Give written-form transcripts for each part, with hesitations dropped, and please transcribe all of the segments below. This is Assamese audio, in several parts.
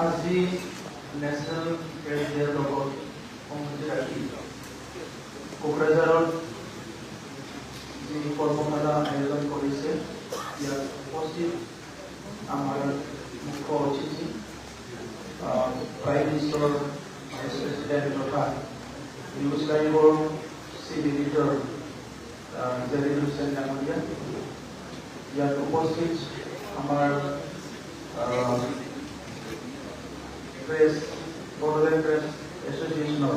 আজি নেশ্যনেল প্ৰেছ ডেৰ লগত সংগতি ৰাখি কোকৰাঝাৰত যি কৰ্মশালা আয়োজন কৰিছে ইয়াত উপস্থিত আমাৰ মুখ্য অতিথি প্ৰাইম মিনিষ্টাৰৰ ভাইচ প্ৰেচিডেণ্ট তথা নিউজ লাইভৰ চিফ এডিটৰ জেৰিল হুছেইন ডাঙৰীয়া, ইয়াত উপস্থিত আমাৰ প্ৰেছ বড়োলেণ্ড প্ৰেছ এছ'চিয়েশ্যনৰ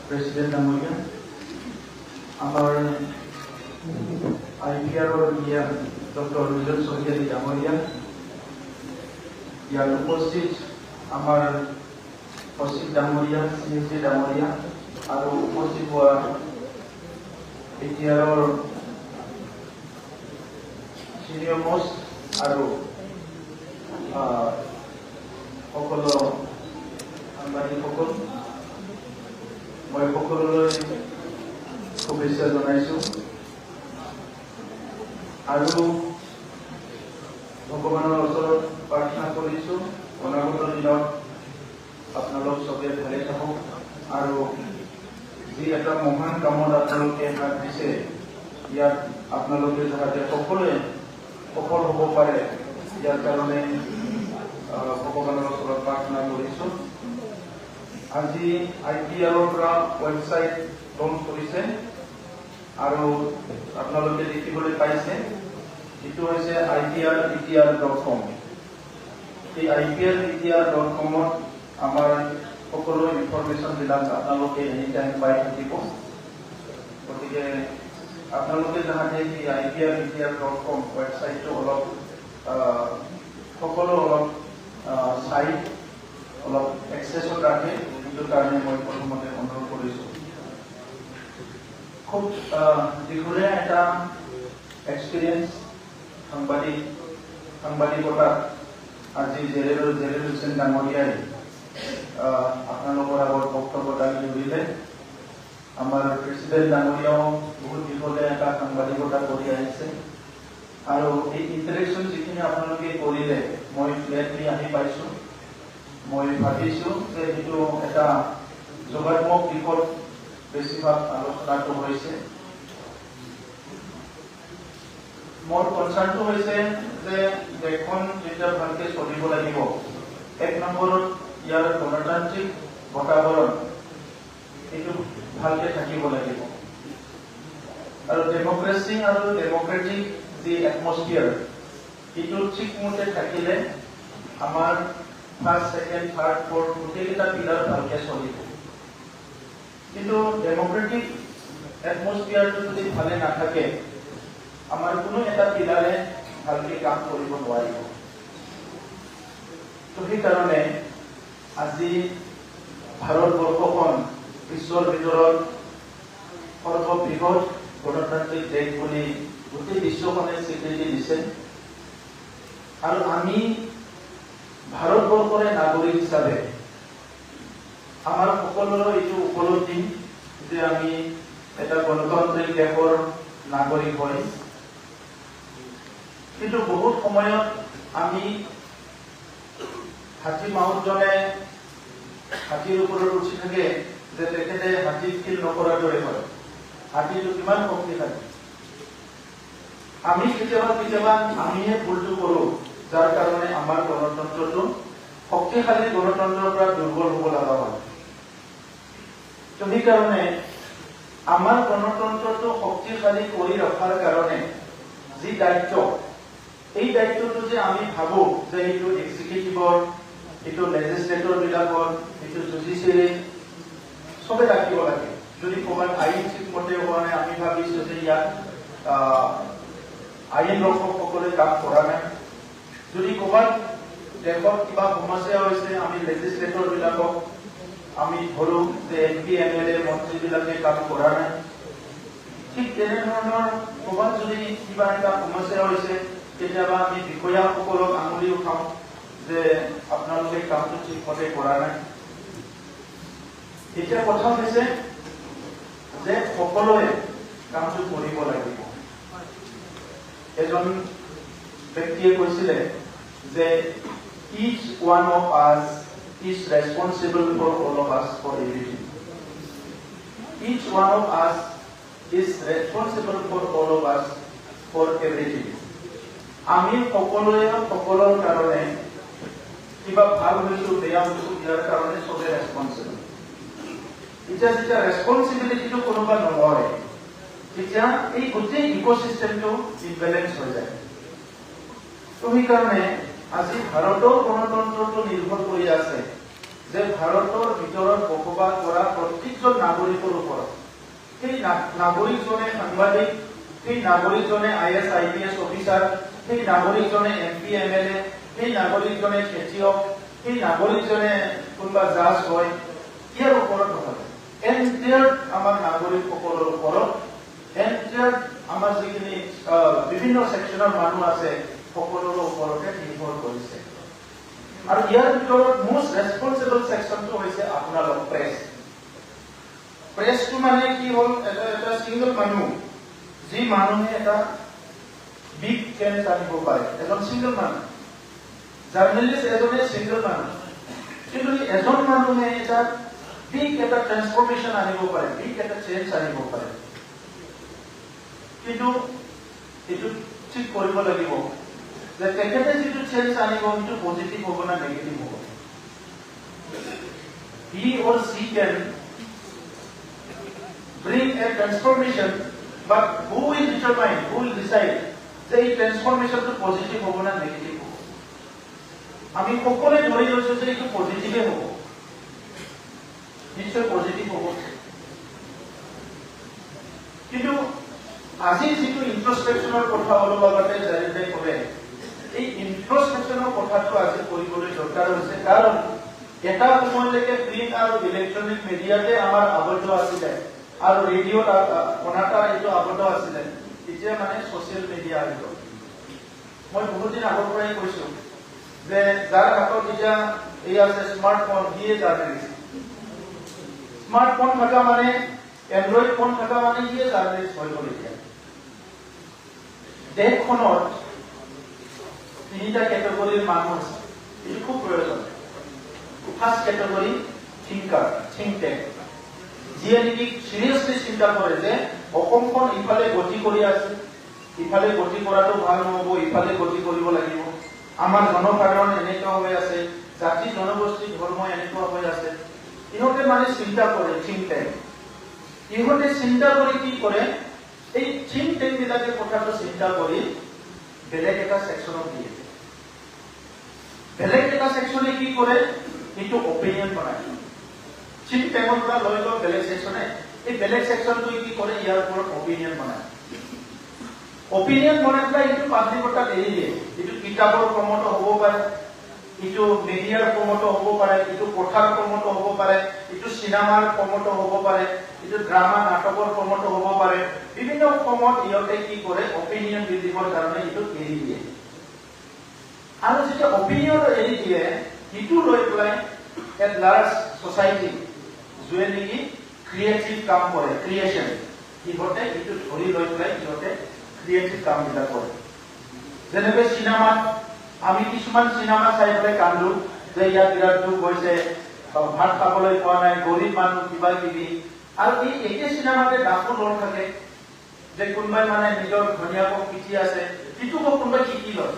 প্ৰেচিডেণ্ট ডাঙৰীয়া, আমাৰ IPRৰ ডক্টৰ ৰুজল চহিয়াৰী ডাঙৰীয়া, ইয়াত উপস্থিত আমাৰ সচিব ডাঙৰীয়া, CSD ডাঙৰীয়া আৰু উপস্থিত হোৱা ATRৰ চিনিয়ৰ মোষ্ট আৰু সকলো সাংবাদিকসকল, মই সকলোলৈ শুভেচ্ছা জনাইছোঁ আৰু ভগৱানৰ ওচৰত প্ৰাৰ্থনা কৰিছোঁ অনাগত দিনত আপোনালোক চবে ভালে থাকক আৰু যি এটা মহান কামত আপোনালোকে হাত দিছে ইয়াত আপোনালোকে যাতে সকলোৱে সফল হ'ব পাৰে ইয়াৰ কাৰণে ভগৱানৰ ওচৰত প্ৰাৰ্থনা কৰিছোঁ। আজি IPRৰ পৰা ৱেবছাইট লঞ্চ কৰিছে আৰু আপোনালোকে দেখিবলৈ পাইছে, এইটো হৈছে IPR-ETR.com। এই IPR-ETR.com-ত আমাৰ সকলো ইনফৰমেশ্যনবিলাক আপোনালোকে এনি টাইম পাই থাকিব। গতিকে আপোনালোকে যাতে এই IPR-ETR.com ৱেবছাইটটো অলপ সকলো অলপ চাই অলপ এক্সেছত ৰাখে, সেইটো কাৰণে মই প্ৰথমতে অনুৰোধ কৰিছোঁ। খুব দীঘলীয়া এটা এক্সপিৰিয়েঞ্চ সাংবাদিকতাত আজি জেৰিল হুছেইন ডাঙৰীয়াই আপোনালোকৰ আগত বক্তব্য দাঙি ধৰিলে। আমাৰ প্ৰেচিডেণ্ট ডাঙৰীয়াও বহুত দীঘলীয়া এটা সাংবাদিকতা কৰি আহিছে আৰু এই ইণ্টাৰেকশ্যন যিখিনি আপোনালোকে কৰিলে মই ফ্লেটলি আহি পাইছোঁ। মই ভাবিছোঁ যে সেইটো এটা যোগাত্মক দিশত বেছিভাগ আলোচনাটো হৈছে। মোৰ কনচাৰ্ণটো হৈছে যে দেশখন যেতিয়া ভালকে চলিব লাগিব, এক নম্বৰত ইয়াৰ গণতান্ত্ৰিক বাতাবৰণ এইটো ভালকে থাকিব লাগিব আৰু ডেমক্ৰেচি আৰু ডেমক্ৰেটিক যি এটমস্ফিয়াৰ এইটো ঠিকমতে থাকিলে আমাৰ ফাৰ্ষ্ট, ছেকেণ্ড, থাৰ্ড, ফৰ্থ গোটেইকেইটা পিলাৰ ভালকে চলিব। কিন্তু ডেমক্ৰেটিক এটমস্ফিয়াৰটো যদি ভালে নাথাকে আমাৰ কোনো এটা পিলাৰে ভালকে কাম কৰিব নোৱাৰিব। তো সেইকাৰণে আজি ভাৰতবৰ্ষখন বিশ্বৰ ভিতৰত সৰ্ববৃহৎ গণতান্ত্ৰিক দেশ বুলি গোটেই বিশ্বখনে স্বীকৃতি দিছে আৰু আমি ভাৰতবৰ্ষৰে নাগৰিক হিচাপে আমাৰ সকলোৰে এইটো উপলব্ধি যে আমি এটা গণতান্ত্ৰিক দেশৰ নাগৰিক হয়। কিন্তু বহুত সময়ত আমি হাতী মাউতজনে হাতীৰ ওপৰত উঠি থাকে যে তেখেতে হাতীক ফিল নকৰাৰ দৰে হয়। হাতীটো কিমান শক্তিশালী, আমি কেতিয়াবা আমিহে ভুলটো কৰোঁ, যাৰ কাৰণে আমাৰ গণতন্ত্ৰটো শক্তিশালী গণতন্ত্ৰৰ পৰা দুৰ্বল হ'ব লগা হয়। তো সেইকাৰণে আমাৰ গণতন্ত্ৰটো শক্তিশালী কৰি ৰখাৰ কাৰণে যি দায়িত্ব, এই দায়িত্বটো যে আমি ভাবোঁ যে এইটো এক্সিকিউটিভৰ, এইটো লেজিছলেটৰ বিলাকৰ, এইটো জুডিচিয়াৰী চবে ৰাখিব লাগে। যদি ক'ৰবাত আইন ঠিকমতে হোৱা নাই, আমি ভাবিছোঁ যে ইয়াত আইন ৰক্ষকসকলে কাম কৰা নাই। যদি ক'ৰবাত দেশত কিবা সমস্যা হৈছে, আমি লেজিছলেটৰ বিলাকক আমি ধৰোঁ যে MP, MLA মন্ত্ৰীবিলাকে কাম কৰা নাই। ঠিক তেনেধৰণৰ ক'ৰবাত যদি কিবা এটা সমস্যা হৈছে কেতিয়াবা আমি বিষয়াসকলক আঙুলি উঠাওঁ যে আপোনালোকে কামটো ঠিকমতে কৰা নাই। এতিয়া কথা হৈছে যে সকলোৱে কামটো কৰিব লাগিব। এজন ব্যক্তিয়ে কৈছিলে যে each one of us is responsible for all of us for everything. Each one of us is responsible for all of us for everything. আমি সকলোৱে সকলৰ কাৰণে কিবা ভাল হৈছো বেয়া হৈছো ইয়াৰ কাৰণে সবে ৰেসপন্সিবল। এতিয়া যেতিয়া ৰেসপন্সিবিলিটিটো কোনোবা নলয় তেতিয়া এই গোটেই ইকোসিস্টেমটো ইমবেলেন্স হৈ যায়। তো সেইকাৰণে আজি ভাৰতৰ গণতন্ত্ৰটো নিৰ্ভৰ কৰি আছে যে ভাৰতৰ ভিতৰত বসবাস কৰা প্ৰত্যেকজন নাগৰিকৰ ওপৰত। সেই নাগৰিকজনে সাংবাদিক, সেই নাগৰিকজনে IAS IPS অফিচাৰ, সেই নাগৰিকজনে MP MLA, সেই নাগৰিকজনে খেতিয়ক, সেই নাগৰিকজনে কোনোবা জাজ হয়, ইয়াৰ ওপৰত কথা কয়। এণ্টায়াৰ আমাৰ নাগৰিকসকলৰ ওপৰত, এণ্টায়াৰ আমাৰ যিখিনি বিভিন্ন ছেকশ্যনৰ মানুহ আছে সকলোৰে ওপৰতে নিৰ্ভৰ কৰিছে। আৰু ইয়াৰ ভিতৰত মোষ্ট ৰেসপন্সিবল ছেকশ্যনটো হৈছে আপোনালোক প্ৰেছ। প্ৰেছটো মানে কি হ'ল, এটা সিংগল মানুহ, যি মানুহে এটা বিগ চেঞ্জ আনিব পাৰে, এজন সিংগল মানুহ। জাৰ্নেলিষ্ট এজনে সিংগল মানুহ, কিন্তু এজন মানুহে এটা বিগ এটা ট্ৰান্সফৰমেশ্যন আনিব পাৰে, বিগ এটা চেঞ্জ আনিব পাৰে। কিন্তু এইটো ঠিক কৰিব লাগিব যে তেখেতে যিটো চেঞ্জ আনিব সেইটো পজিটিভ হ'ব না নেগেটিভ হ'ব। He or she can bring a transformation, but who will determine, who will decide যে এই ট্ৰান্সফৰমেশ্যনটো পজিটিভ হ'ব না নেগেটিভ হ'ব? আমি সকলোৱে ধৰি লৈছো যে এইটো পজিটিভে হ'ব, নিশ্চয় পজিটিভ হ'ব। কিন্তু আজি যিটো ইন্ট্ৰস্পেকশ্যনৰ কথা অলপ আগতে জাৰিদাই ক'লে, এই ইন্ট্ৰস্পেকশ্যনৰ কথাটো আজি কৰিবলৈ দৰকাৰ হৈছে। কাৰণ এটা সময়লৈকে প্ৰিণ্ট আৰু ইলেক্ট্ৰনিক মিডিয়াতে আমাৰ আবদ্ধ আছিলে আৰু ৰেডিঅ'ত অনাটা এইটো আবদ্ধ আছিলে। এতিয়া মানে ছচিয়েল মিডিয়া আহিব। মই বহুত দিন আগৰ পৰাই কৈছো যে যাৰ হাতত এতিয়া এই আছে স্মাৰ্টফোন, সিয়ে জাৰ্নেলিষ্ট। স্মাৰ্টফোন থকা মানে, এনড্ৰইড ফোন থকা মানে সিয়ে জাৰ্নেলিষ্ট হৈ গ'ল। এতিয়া দেশখনত তিনিটা কেটেগৰীৰ মানুহ আছে, এইটো খুব প্ৰয়োজন। First category thinker, think tank, যিয়ে নেকি চিৰিয়াছলি চিন্তা কৰে যে অসমখন ইফালে গতি কৰি আছে, ইফালে গতি কৰাটো ভাল নহ'ব, ইফালে গতি কৰিব লাগিব, আমাৰ জনসাধাৰণ এনেকুৱা হৈ আছে, জাতি জনগোষ্ঠী ধৰ্ম এনেকুৱা হৈ আছে। ইহঁতে মানে চিন্তা কৰে, থিংক টেংক। ইহঁতে চিন্তা কৰি কি কৰে, এই থিংক টেংক বিলাকে কথাটো চিন্তা কৰি বেলেগ এটা ছেকশ্যনক দিয়ে। বেলেগ এটা ছেকশ্যনে কি কৰে, এইটো অপিনিয়ন বনায়। থিংক টেংকৰ পৰা লৈ লওক বেলেগ ছেকশ্যনে, এই বেলেগ ছেকশ্যনটোৱে কি কৰে, ইয়াৰ ওপৰত অপিনিয়ন বনায়। অপিনিয়ন বনাই পেলাই এইটো পাব্লিকৰ তাত এৰি দিয়ে। এইটো কিতাপৰ ফৰ্মতো হ'ব পাৰে, এইটো মিডিয়াৰ ফৰ্মতো হ'ব পাৰে, এইটো কথাৰ ফৰ্মতো হ'ব পাৰে, এইটো চিনেমাৰ ফৰ্মতো হ'ব পাৰে, এইটো ড্ৰামা নাটকৰ ফৰ্মতো হ'ব পাৰে। বিভিন্ন ফৰ্মত ইহঁতে কি কৰে, অপিনিয়ন বিল্ডিঙৰ কাৰণে এইটো এৰি দিয়ে। আৰু যেতিয়া অপিনিয়ন এৰি দিয়ে, সেইটো লৈ পেলাই এট লাৰ্জ ছচাইটি যোনে নেকি ক্ৰিয়েটিভ কাম কৰে, ক্ৰিয়েশ্যন, ইহঁতে এইটো ধৰি লৈ পেলাই ইহঁতে ক্ৰিয়েটিভ কামবিলাক কৰে। যেনেকৈ চিনেমাত আমি কিছুমান চিনেমা চাই পেলাই কান্দো যে ইয়াত বিৰাট দুখ হৈছে, ভাত খাবলৈ পোৱা নাই, গৰীব মানুহ, কিবা কিবি। আৰু এই একে চিনেমাতে ডাকো ৰল থাকে যে কোনোবাই মানে নিজৰ ধুনীয়াকক পিটি আছে, সিটোকো কোনোবাই শিকি লয়।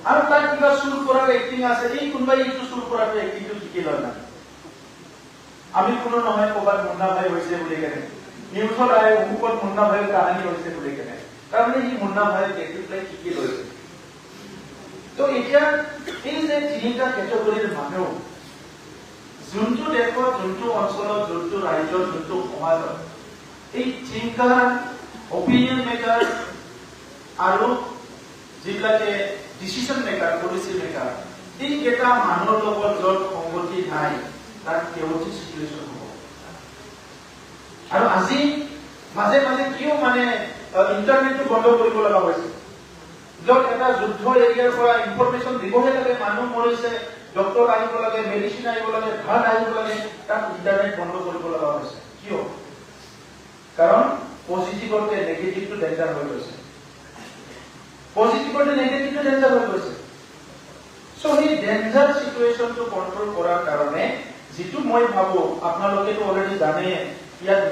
আৰু তাত কিবা চুৰ কৰাৰ এক্টিং আছে, এই কোনোবাই এইটো চুৰ কৰাটো এক্টিংটো শিকি লয় না। আমি কোনো নহয় ক'ৰবাত মুন্না ভাই হৈছে বুলি কেনে, নিউজত আহে অমুকত মুন্না ভাইৰ কাহিনী হৈছে বুলি কেনে, তাৰমানে সি মুন্না ভাইক দেখি পেলাই শিকি লৈছে। তো এতিয়া এই যে তিনিটা কেটেগৰীৰ মানুহ, যোনটো দেশত, যোনটো অঞ্চলত, যোনটো ৰাজ্যত, যোনটো সমাজত এই থিংকাৰ, অপিনিয়ন মেকাৰ আৰু যিবিলাকে ডিচিশ্যন মেকাৰ, পলিচি মেকাৰ, এইকেইটা মানুহৰ লগত য'ত সংগতি নাই তাত কেওটিক চিটুৱেশ্যন হ'ব। আৰু আজি মাজে মাজে কিয় মানে ইণ্টাৰনেটটো বন্ধ কৰিব লগা হৈছে, য'ত এটা যুদ্ধ এৰিয়াৰ পৰা ইনফৰমেশ্যন দিবহে লাগে, মানুহ মৰিছে, ডক্টৰ আহিব লাগে, মেডিচিন আহিব লাগে, ভাত আহিব লাগে, তাত ইণ্টাৰনেট বন্ধ কৰিব লগা হৈছে। কিয়? কাৰণ পজিটিভতকে নেগেটিভটো ডেঞ্জাৰ হৈ গৈছে। পজিটিভতকে নেগেটিভটো ডেঞ্জাৰ হৈ গৈছে। চ' সো এই ডেঞ্জাৰ সিচুৱেচনটো কন্ট্ৰোল কৰাৰ কাৰণে যেটো মই ভাবো আপোনালোকেতো অলৰেডি জানে ইয়াত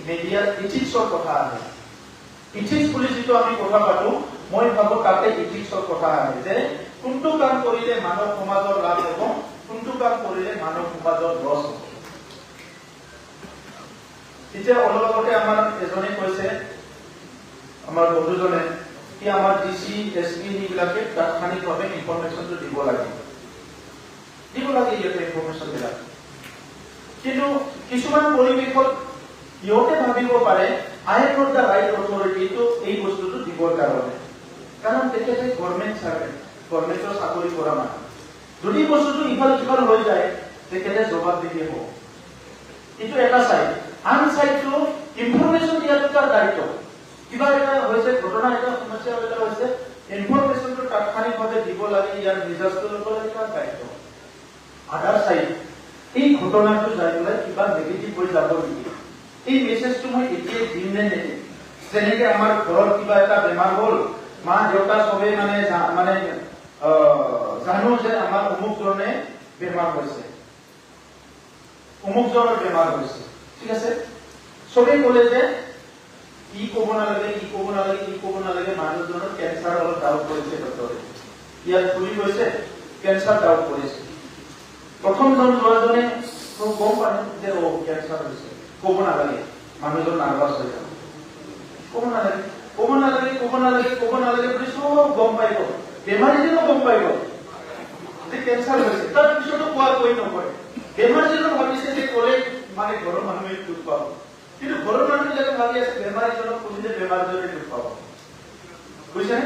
মিডিয়াৰ ইথিক্সৰ কথা আছে ইথিক্স বুলি যেটো আমি কথা পাতো মই ভাবো তাতে ইথিক্সৰ কথা আছে যে কোনটো কাম কৰিলে মানৱ সমাজৰ লাভ হ'ব কোনটো কাম কৰিলে মানৱ সমাজৰ লছ হ'ব এতিয়া অলপ আগতে আমাৰ এজনে কৈছে আমাৰ বন্ধুজনে কি আমাৰ ডিসি এসপি নিবিলাকে তাৎক্ষণিকভাৱে ইনফৰমেশনটো দিব লাগে ইয়াতে ইনফৰমেশন দিলা কিন্তু কিছুমান পৰিৱেশত ইহঁতে ভাবিব পাৰে I am not the right authority to এই বস্তুটো দিবৰ কাৰণে কাৰণ তেখেতে গভৰ্ণমেণ্ট চাৰ্ভেণ্ট গভৰ্ণমেণ্টৰ চাকৰি কৰা মানুহ যদি বস্তুটো ইফাল সিফাল হৈ যায় তেখেতে জবাবদিহি হ'ব কিন্তু এটা চাইড আন চাইডটো ইনফৰমেশন দিয়াটো তাৰ দায়িত্ব কিবা এটা হৈছে ঘটনা এটা সমস্যা এটা হৈছে ইনফৰমেশনটো তাৎক্ষণিকভাৱে দিব লাগে ইয়াৰ নিজাস্ত ল'ব লাগে তাৰ দায়িত্ব আদাৰ সাইড এই ঘটনাটো যাইলে কিবা নেগেটিভ হৈ যাব নেকি এই মেছেজটো মই এতিয়া দিম নে নেকি যেনেকে আমাৰ ঘৰৰ কিবা এটা বেমাৰ হ'ল মা দেউতা সবে মানে জানো যে আমাৰ অমুক জনে বেমাৰ হৈছে অমুক জনৰ বেমাৰ হৈছে ঠিক আছে সবে ক'লে যে কি ক'ব নালাগে মানুহজনৰ কেঞ্চাৰ অলপ ডাউট কৰিছে ডক্টৰে ইয়াত খুলি গৈছে কেঞ্চাৰ ডাউট কৰিছে প্ৰথমজন ল'ৰাজনে গম পালে যে ও কেঞ্চাৰ হৈছে ক'ব নালাগে মানুহজন নাৰ্ভাছ হৈ যাব ক'ব নালাগে বুলি সব গম পাই গ'ল বেমাৰীজনো গম পাই গ'ল যে কেঞ্চাৰ হৈছে তাৰ পিছতো কৈ নকৰে বেমাৰীজনো ভাবিছে যে ক'লে মানে ঘৰৰ মানুহে দুখ পাব কিন্তু ঘৰৰ মানুহবিলাকে ভাবি আছে বেমাৰীজনক খুলিলে বেমাৰজনে দুখ পাব বুজিছেনে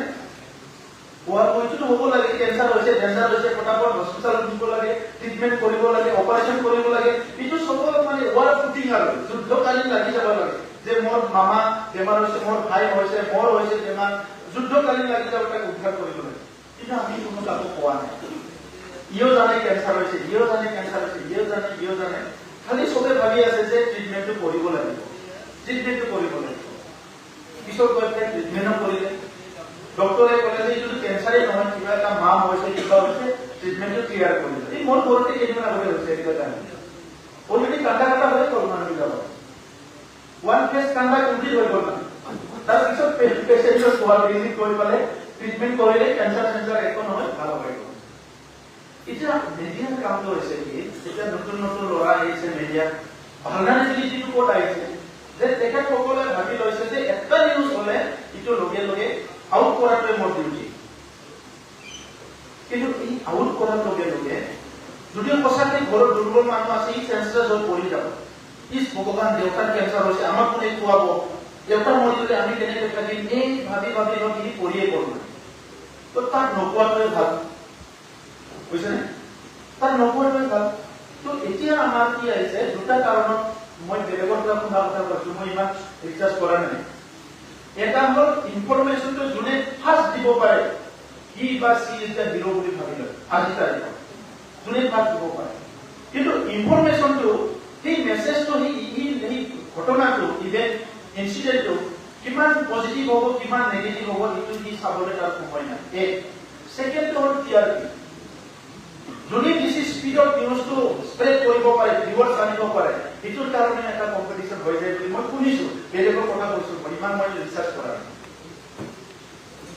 কৈতো হ'ব লাগে কেঞ্চাৰ হৈছে ফটাফট হস্পিটেলত নিব লাগে ট্ৰিটমেণ্ট কৰিব লাগে অপাৰেশ্যন কৰিব লাগে এইটো সবৰ মানে ৱাৰ ফুটিং আৰু যুদ্ধকালীন লাগি যাব লাগে যে মোৰ মামা বেমাৰ হৈছে মোৰ ভাই হৈছে মোৰ হৈছে বেমাৰ যুদ্ধকালীন লাগি যাব তাক উদ্ধাৰ কৰিব লাগে কিন্তু আমি কোনো কাকো কোৱা নাই ইও জানে কেঞ্চাৰ হৈছে ইও জানে খালি সবে ভাবি আছে যে ট্ৰিটমেণ্টটো কৰিব লাগিব পিছত গৈ পেলাই ট্ৰিটমেণ্ট কৰিলে ডক্টৰে ক'লে যে এইটো কেঞ্চাৰে নহয় কিবা এটা মাম হৈছে কিবা হৈছে ট্ৰিটমেণ্টটো ক্লিয়াৰ কৰিলে এই মোৰ ঘৰতে কেইদিন আগতে হৈছে এইটো জানি অলৰেডি কান্দা হৈ গ'ল মানুহবিলাকৰ ওৱান ফেজ কান্দা কমপ্লিট হৈ গ'ল তাৰপিছত পেচেণ্টৰ খোৱা ভিজিট কৰি পেলাই ট্ৰিটমেণ্ট কৰিলে কেঞ্চাৰ একো নহয় ভাল হৈ গ'ল এতিয়া মিডিয়াৰ কামটো হৈছে কি এতিয়া নতুন ল'ৰা আহিছে মিডিয়া ভালনাৰেবিলিটিটো ক'ত আহিছে যে তেখেতসকলে ভাবি লৈছে যে এটা নিউজ হ'লে ইটো লগে আউট কৰাটোৱে মোৰ ডিউটি কিন্তু এই আউট কৰাৰ লগে যদিও সঁচাকৈ ঘৰত দুৰ্বল মানুহ আছে ই চেঞ্চলেছ হৈ পৰি যাব ইছ ভগৱান দেউতাৰ কেঞ্চাৰ হৈছে আমাক কোনে খুৱাব দেউতা মৰিলে আমি কেনেকৈ থাকিম এই ভাবি সি পৰিয়ে গ'ল তো তাক নোকোৱাটোৱে ভাল বুজিছেনে তাক নোকোৱাটোৱে ভাল তো এতিয়া আমাৰ কি আহিছে দুটা কাৰণত মই বেলেগৰ পৰা শুনা কথা কৈছো মই ইমান ৰিচাৰ্চ কৰা নাই এটা হ'ল ইনফৰমেশ্যনটো যোনে ফাৰ্ষ্ট দিব পাৰে হি বা সি এতিয়া হিৰো বুলি ভাবি লয় আজি তাৰিখত যোনে ফাৰ্ষ্ট দিব পাৰে কিন্তু ইনফৰমেশ্যনটো সেই মেছেজটো সেই ঘটনাটো ইভেণ্ট ইনচিডেণ্টটো কিমান পজিটিভ হ'ব কিমান নেগেটিভ হ'ব সেইটো সি চাবলৈ তাৰ সময় নাই ছেকেণ্ডটো হ'ল টিআৰপি যদি বেছি স্পীডত নিউজটো স্প্ৰেড কৰিব পাৰে ভিউৱাৰ্ছ আনিব পাৰে এইটোৰ কাৰণে এটা কম্পিটিশ্যন হৈ যায় বুলি মই শুনিছো বেলেগৰ কথা কৈছো ইমান মই ৰিচাৰ্চ কৰা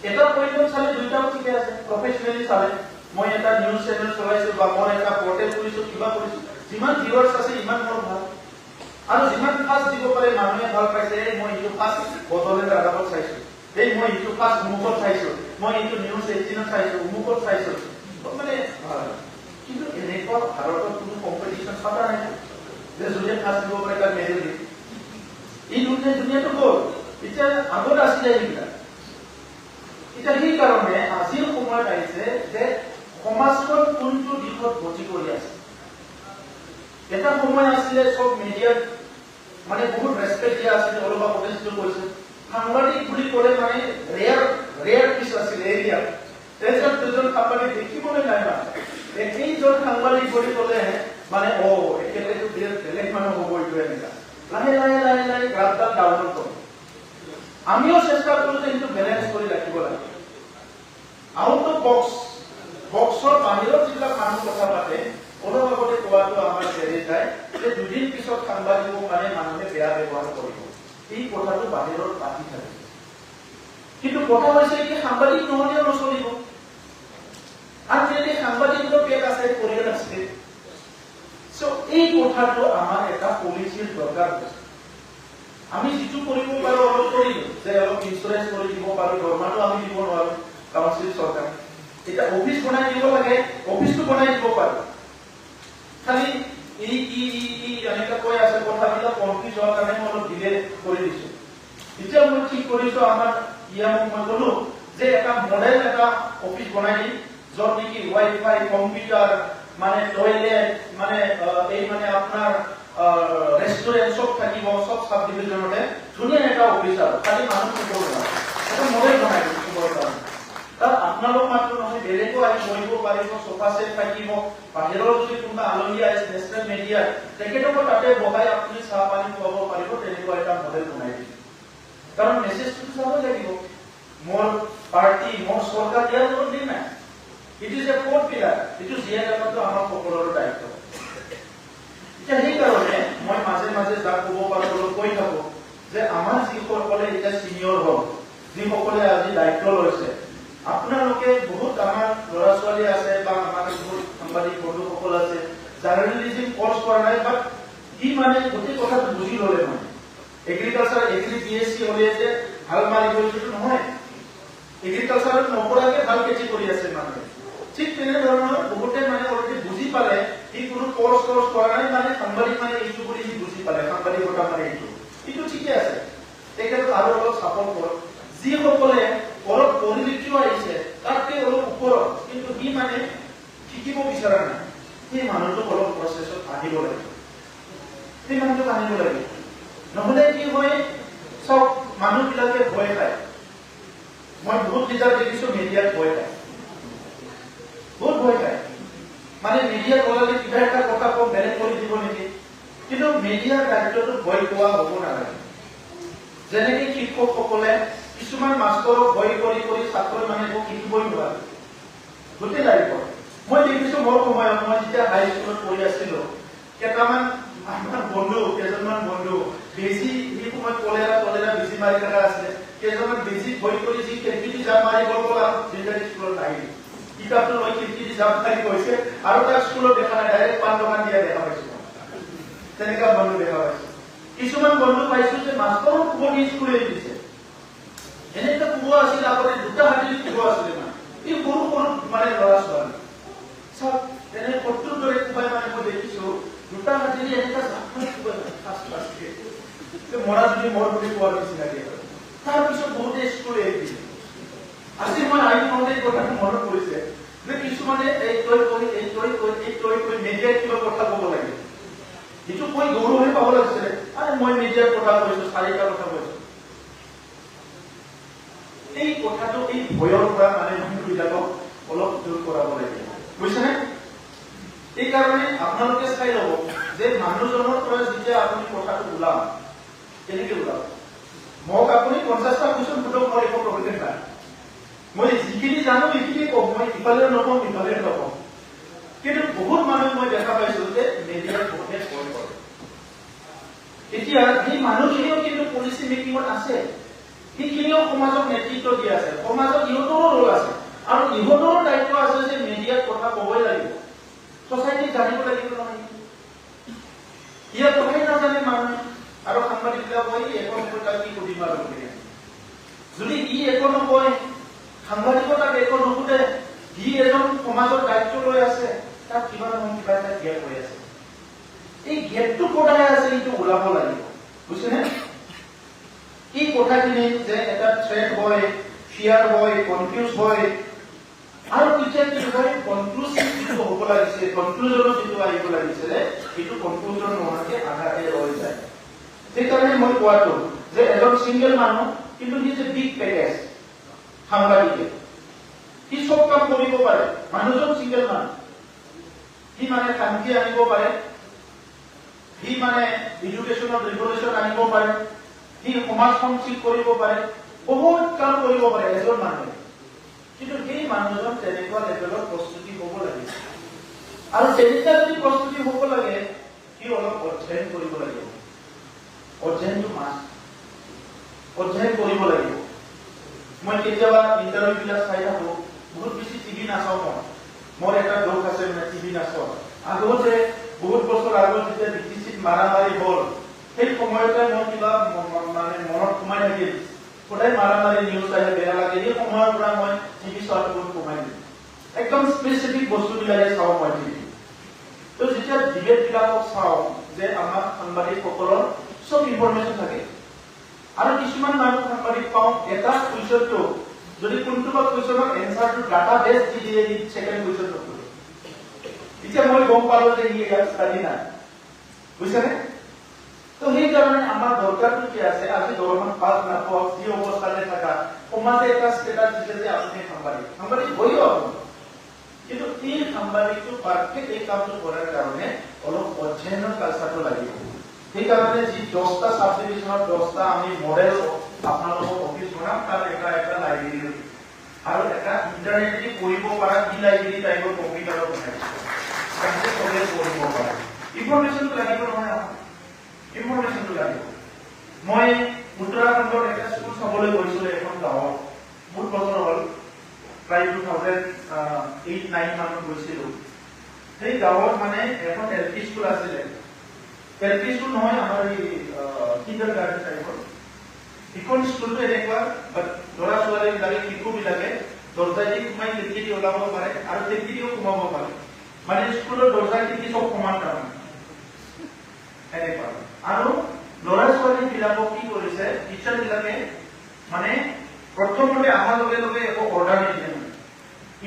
এটা পইণ্টত চালে দুইটাও ঠিকে আছে প্ৰফেচনেলি চালে মই এটা নিউজ চেনেল চলাইছো বা মই এটা পৰ্টেল খুলিছো কিবা কৰিছো যিমান ভিউৱাৰ্ছ আছে ইমান মোৰ ভাল আৰু যিমান ফাষ্ট দিব পাৰে মানুহে ভাল পাইছে মই এইটো ফাষ্ট বদলে ৰাগাবত চাইছো মই এইটো ফাষ্ট মুখত চাইছো মই এইটো নিউজ 18ত চাইছো মুখত চাইছো মানে ভাল কিন্তু এনেকুৱা ভাৰতত কোনো কম্পিটিশ্যন পতা নাই যে যোনে ফাৰ্ষ্ট দিব পাৰে তাৰ মেডেল দিয়ে এই দুনিয়াটো গ'ল এতিয়া আগত আছিলে এইবিলাক এতিয়া সেইকাৰণে আজিৰ সময়ত আহিছে যে সমাজখন কোনটো দিশত গতি কৰি আছে এটা সময় আছিলে সব মিডিয়াত মানে বহুত ৰেছপেক্ট দিয়া আছিলে অলপ আগতে যিটো কৈছে সাংবাদিক বুলি ক'লে মানে ৰেয়াৰ পিছ আছিলে এৰিয়া এজন দুজন সাংবাদিক দেখিবলৈ নাই মানে এইজন সাংবাদিক বুলি ক'লে মানে একেবাৰে বেলেগ মানুহ হ'ব এইটো এনেকা লাহে গ্ৰাফডাল ডাউনলোড কৰোঁ আমিও চেষ্টা কৰোঁ যে এইটো বেলেঞ্চ কৰি ৰাখিব লাগে আউট অফ বক্স বক্সৰ বাহিৰত যিবিলাক মানুহ কথা পাতে অলপ আগতে কোৱাটো আমাৰ জেৰি যায় যে দুদিন পিছত সাংবাদিকক মানে মানুহে বেয়া ব্যৱহাৰ কৰিব। এই কথাটো বাহিৰত পাতি থাকে, কিন্তু কথা হৈছে কি সাংবাদিক নহলেও নচলিব। আৰু যদি সাংবাদিকৰ পেট আছে পৰিয়াল আছে, এই কথাটো আমাৰ এটা পলিচিৰ দৰকাৰ হৈছে। আমি যিটো কৰিব পাৰো অলপ কৰিলো, যে অলপ ইন্সুৰেঞ্চ কৰি দিব পাৰো, দৰমহাটো আমি দিব নোৱাৰো কাউন্সিল চৰকাৰ, এটা অফিচ বনাই দিব লাগে, অফিসটো বনাই দিব পাৰো। খালি এনেকা কৈ আছে কথাবিলাক কনফিউজ হোৱাৰ কাৰণে মই অলপ ডিলে কৰি দিছো। এতিয়া মই ঠিক কৰিছো, আমাৰ ইয়াক মই কলো যে এটা মডেল এটা অফিস বনাই দিম, যত নেকি ৱাইফাই, কম্পিউটাৰ, মানে টয়লেট, মানে এই মানে আপোনাৰ ৰেষ্টুৰেন্ট সব থাকিব, সব সাব ডিভিজনতে ধুনীয়া এটা অফিস আৰু খালি মানুহ থাকিব লাগে। এটা মডেল বনাই দিম চবৰ কাৰণে। তাত আপোনালোক মাত্ৰ নহয়, বেলেগো আহি বহিব পাৰিব, সোফা সেট থাকিব, বাহিৰৰ যদি কোনোবা আলহী আহিছে নেশ্যনেল মিডিয়া তেখেতকো তাতে বহাই আপুনি চাহ পানী খুৱাব পাৰিব, তেনেকুৱা এটা মডেল বনাই দিম। কাৰণ মেছেজটো চাব লাগিব, মোৰ পাৰ্টি, মোৰ চৰকাৰ ইয়াৰ লগত দিন নাই। It is a fourth pillar, এইটো জীয়াই ৰখাটো আমাৰ সকলোৰে দায়িত্ব। এতিয়া সেইকাৰণে মই মাজে মাজে যাক ক'ব পাৰো অলপ কৈ থাকো যে আমাৰ যিসকলে এতিয়া চিনিয়ৰ হ'ল, যিসকলে আজি দায়িত্ব লৈছে, আপোনালোকে বহুত আমাৰ ল'ৰা ছোৱালী আছে বা আমাৰ বহুত সাংবাদিক বন্ধুসকল আছে, জাৰ্নেলিজিম কোৰ্চ কৰা নাই, বাট ই মানে গোটেই কথাটো বুজি ল'লে। মানে এগ্ৰিকালচাৰ BSc হ'লে যে হাল মাৰি গৈছেটো নহয়, এগ্ৰিকালচাৰত নপঢ়াকে ভাল খেতি কৰি আছে মানুহে। ঠিক তেনেধৰণৰ বহুতে মানে অলৰেডি বুজি পালে, ই কোনো কোৰ্চ কৰা নাই, মানে সাংবাদিক মানে এইটো বুলি বুজি পালে, সাংবাদিকতা মানে এইটো ঠিকে আছে। তেখেতক আৰু অলপ চাপৰ্ট কৰক। যিসকলে অলপ পঢ়ি আহিছে তাতকে অলপ ওপৰত, কিন্তু সি মানে শিকিব বিচৰা নাই, সেই মানুহটোক অলপ প্ৰচেছত আহিব লাগে, সেই মানুহটোক আনিব লাগে। নহলে কি হয়, চব মানুহবিলাকে ভয় খায়। মই বহুত লিডাৰ দেখিছো মিডিয়াত ভয় খায়, বহুত ভয় খায়। মানে মিডিয়াত ওলালে কিবা এটা কথা কম বেলেগ কৰি দিব নেকি, কিন্তু মিডিয়াৰ দায়িত্বটো ভয় খোৱা হ'ব নালাগে। যেনেকে শিক্ষকসকলে কিছুমান মাষ্টৰক ভয় কৰি ছাত্ৰ মানে শিকিবই নোৱাৰে, গোটেই লাইফত। মই দেখিছো মোৰ সময়ত, মই যেতিয়া হাই স্কুলত পঢ়ি আছিলো, কেইটামান আমাৰ বন্ধু, কেইজনমান বন্ধু বেছি সেই সময়ত কলেৰা বেছি মাৰি থকা আছিলে, কেইজনমান বেছি ভয় কৰি যি খিৰিকী জাপ মাৰি গ'ল আৰু জিলাৰী স্কুলত আহিল। কিতাপটো লৈ খিৰিকী জাপ মাৰি গৈছে আৰু তাক স্কুলত দেখা নাই, ডাইৰেক্ট পাণ দোকান দিয়া দেখা পাইছো। তেনেকুৱা বন্ধু দেখা পাইছো। কিছুমান বন্ধু পাইছো যে মাষ্টৰক কোবনি স্কুলে দিছে, এনেকুৱা কুব আছিল আগতে, দুটা হাতীৰ কুব আছিলে, মানে এই সৰু সৰু মানে ল'ৰা ছোৱালী চব এনে শত্ৰুৰ দৰে কুবাই, মানে মই দেখিছো দুটা হাতীৰ এনেকুৱা মৰা যদি মোৰ বুলি কোৱাৰ নিচিনাকে। তাৰপিছত বহুতে স্কুলে দিছে। আজি মই আহি পাওঁতে এই কথাটো মনত পৰিছে যে কিছুমানে এই তই কৈ মিডিয়াত কিবা কথা ক'ব লাগে, এইটো কৈ গৌৰৱে পাব লাগিছিলে। আৰে মই মিডিয়াৰ কথা কৈছো, 4টা কথা কৈছো। এই কথাটো, এই ভয়ৰ পৰা মানে মানুহবিলাকক অলপ দূৰ কৰাব লাগে, বুজিছেনে? এই কাৰণে আপোনালোকে চাই ল'ব যে মানুহজনৰ পৰা যেতিয়া আপুনি কথাটো ওলাব, কেনেকে ওলাব। মোক আপুনি 50টা কুৱেশ্যন সুধক, মোৰ একো প্ৰব্লেম নাই। মই যিখিনি জানো সেইখিনি কম, মই ইফালে নকওঁ ইফালে নকওঁ। কিন্তু বহুত মানুহ মই দেখা পাইছো যে মিডিয়াত বহুতে ভয় কৰে। এতিয়া সেই মানুহখিনিও কিন্তু পলিচি মেকিঙত আছে, সেইখিনিও সমাজক নেতৃত্ব দি আছে, সমাজত ইহঁতৰো ৰোল আছে, আৰু ইহঁতৰো দায়িত্ব আছে যে মিডিয়াত কথা কবই লাগিব, ছচাইটিক জানিব লাগিব। নহয় ইয়াত কথাই নাজানে মানুহ, আৰু সাংবাদিকবিলাক কয় একো নকয়, তাক কি সুধিম আৰু। যদি ই একো নকয়, সাংবাদিকৰ তাক একো নুসুধে, সি এজন সমাজৰ দায়িত্ব লৈ আছে, তাক কিবা নহয় কিবা এটা গেপ হৈ আছে। এই গেপটো কটাই আছে, এইটো ওলাব লাগিব, বুজিছেনে? এই কথাখিনি যে এটা থ্ৰেট হয়, ফিয়াৰ হয়, কনফিউজ হয়, আৰু তেতিয়া কি হয়, কনক্লুচিভ যিটো হ'ব লাগিছে, কনক্লুজনত যিটো আহিব লাগিছিলে, সেইটো কনক্লুজন নোহোৱাকে আধাতে ৰৈ যায়। সেইকাৰণে মই কোৱাটো যে এজন চিংগল মানুহ, কিন্তু he is a big package. সাংবাদিকে সি চব কাম কৰিব পাৰে, মানুহজন চিংগল মানুহ, সি মানে শান্তি আনিব পাৰে, সি মানে এডুকেশ্যনত ৰিভলিউচন আনিব পাৰে, সি সমাজখন ঠিক কৰিব পাৰে, বহুত কাম কৰিব পাৰে এজন মানুহে। কিন্তু সেই মানুহজন তেনেকুৱা লেভেলৰ প্ৰস্তুতি হ'ব লাগে আৰু তেনেকুৱা যদি প্ৰস্তুতি হ'ব লাগে কি অলপ অধ্যয়ন কৰিব লাগিব অধ্যয়নটো অধ্যয়ন কৰিব লাগিব মই কেতিয়াবা ইণ্টাৰভিউ বিলাক চাই থাকো বহুত বেছি টিভি নাচাওঁ মোৰ এটা দোষ আছে মানে টিভি নাচাওঁ আগতে বহুত বছৰ আগত যেতিয়া বিটিচিত মাৰামাৰি হ'ল সেই সময়তে মই কিবা মানে মনত সোমাই থাকিল সদায় মাৰামাৰি নিউজ আহে বেয়া লাগে এই সময়ৰ পৰা মই টিভি চোৱাটো বহুত কমাই দিলোঁ একদম স্পেচিফিক বস্তুবিলাকে চাওঁ মই টিভি তো যেতিয়া ডিবেট বিলাকক চাওঁ যে আমাৰ সাংবাদিকসকলৰ চব ইনফৰমেশ্যন থাকে আৰু কিছুমান মানুহ সাংবাদিক পাওঁ এটা কুৱেশ্যনটো যদি কোনটোবা কুৱেশ্যনৰ এনচাৰটো ডাটা বেছ দি দিয়ে ছেকেণ্ড কুৱেশ্যনটো এতিয়া মই গম পালো যে ই ইয়াত ষ্টাডি নাই বুজিছেনে তো সেইকাৰণে আমাৰ দৰকাৰটো কি আছে আজি দৰমহা পাছ নাপাওক যি অৱস্থাতে থাকা সমাজে এটা ষ্টেটাছ দিছে যে আপুনি সাংবাদিক হৈও আপুনি কিন্তু এই সাংবাদিকটো পাৰফেক্ট এই কামটো কৰাৰ কাৰণে অলপ অধ্যয়নৰ কালচাৰটো লাগিব সেইকাৰণে যি 10টা সাব ডিভিজনৰ 10টা আমি মডেল আপোনালোকৰ অফিচ বনাম তাৰ এটা লাইব্ৰেৰী আৰু এটা ইণ্টাৰনেটলি পঢ়িব পৰা ই লাইব্ৰেৰী টাইপৰ কম্পিউটাৰৰ বনাইছো তাতে সবে পঢ়িব পাৰে ইনফৰমেশ্যনটো লাগিব নহয় ইনফৰমেশ্যনটো লাগিব মই উত্তৰাখণ্ডৰ এটা স্কুল চাবলৈ গৈছিলোঁ এখন গাঁৱত বহুত বছৰ হ'ল প্ৰায় 2008-9 মানত গৈছিলোঁ সেই গাঁৱত মানে এখন এলপি স্কুল আছিলে এলপি স্কুল নহয় আমাৰ এই কিণ্ডাৰ গাৰ্ডেন টাইপৰ ইখন স্কুলটো এনেকুৱা ল'ৰা ছোৱালীবিলাকে শিশুবিলাকে দৰ্জাই সোমাই খিৰিকী ওলাব পাৰে আৰু খিৰিকীও সোমাব পাৰে মানে স্কুলৰ দৰ্জা খিৰিকী চব সমান তাৰমানে এনেকুৱা আৰু ল'ৰা ছোৱালীবিলাকক কি কৰিছে টিচাৰবিলাকে মানে প্ৰথমতে অহাৰ লগে লগে একো অৰ্ডাৰ নিদিয়ে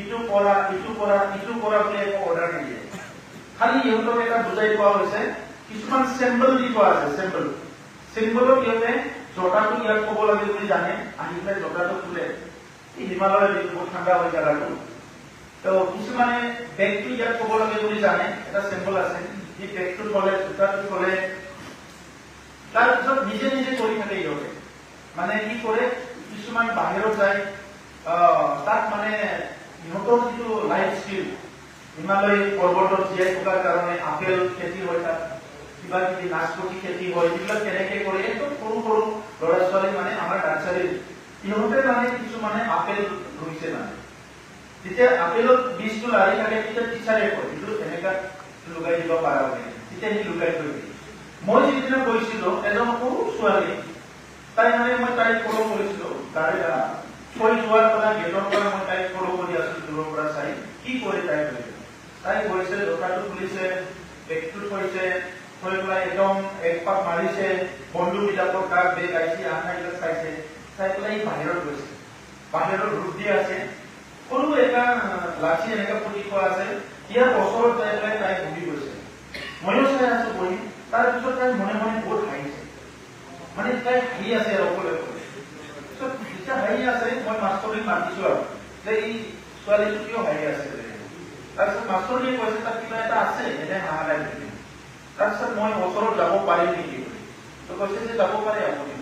ইটো কৰা বুলি একো অৰ্ডাৰ নিদিয়ে খালি ইহঁতক এটা বুজাই পোৱা হৈছে কিছুমান চেম্বল দি পোৱা আছে চেম্বলত ইহঁতে জোতাটো ইয়াত ক'ব লাগে বুলি জানে আহি পেলাই জোতাটো খোলে এই হিমালয়ৰ বহুত ঠাণ্ডা হৈ জাগাটো তো কিছুমানে বেগটো ইয়াত ক'ব লাগে বুলি জানে এটা চেম্বল আছে এই বেগটো থলে জোতাটো থলে তাৰপিছত নিজে নিজে কৰি থাকে ইহঁতে মানে কি কৰে কিছুমান বাহিৰত যায় তাত মানে ইহঁতৰ যিটো লাইফ স্কিল হিমালয় পৰ্বতত জীয়াই থকাৰ কাৰণে আপেল খেতি হয় তাত কিবা কিবি নাচপতি খেতি হয় এইবিলাক কেনেকে কৰে একদম সৰু সৰু ল'ৰা ছোৱালী মানে আমাৰ নাৰ্চাৰীৰ ইহঁতে মানে কিছুমানে আপেল ৰুইছে মানে যেতিয়া আপেলত বীজটো লাৰি থাকে তেতিয়া টিচাৰে কয় এইটো এনেকা লগাই দিব পাৰা মানে তেতিয়া সি লগাই থৈ দিয়ে মই যিদিনা গৈছিলোঁ এজন সৰু ছোৱালী তাই মানে মই তাইক ফলো কৰিছিলোঁ গাড়ী থৈ যোৱাৰ পৰা গেটৰ পৰা মই তাইক ফলো কৰি আছিলোঁ দূৰৰ পৰা চাই কি কৰি তাই গৈছে জোতাটো খুলিছে বেগটো থৈছে থৈ পেলাই একদম এক পাক মাৰিছে বন্ধুবিলাকৰ কাক বেগ আহিছে আনাবিলাক চাইছে চাই পেলাই বাহিৰত গৈছে বাহিৰত ৰূপ দি আছে সৰু এটা লাঠি এনেকা পুতি থোৱা আছে ইয়াৰ ওচৰত যাই পেলাই তাই বহি গৈছে ময়ো চাই আছো বহি তাৰপিছত তাই মনে মনে বহুত হাঁহিছে মানে তাই হাঁহি আছে অকলে যেতিয়া হাঁহি আছে মই মাষ্টৰীক মাতিছো আৰু যে এই ছোৱালীটো কিয় হাঁহি আছে তাৰপিছত মাষ্টৰীয়ে কৈছে তাত কিবা এটা আছে এনে হাঁহা নাই তাৰপিছত মই ওচৰত যাব পাৰিম নেকি তো কৈছে যে যাব পাৰে আপুনি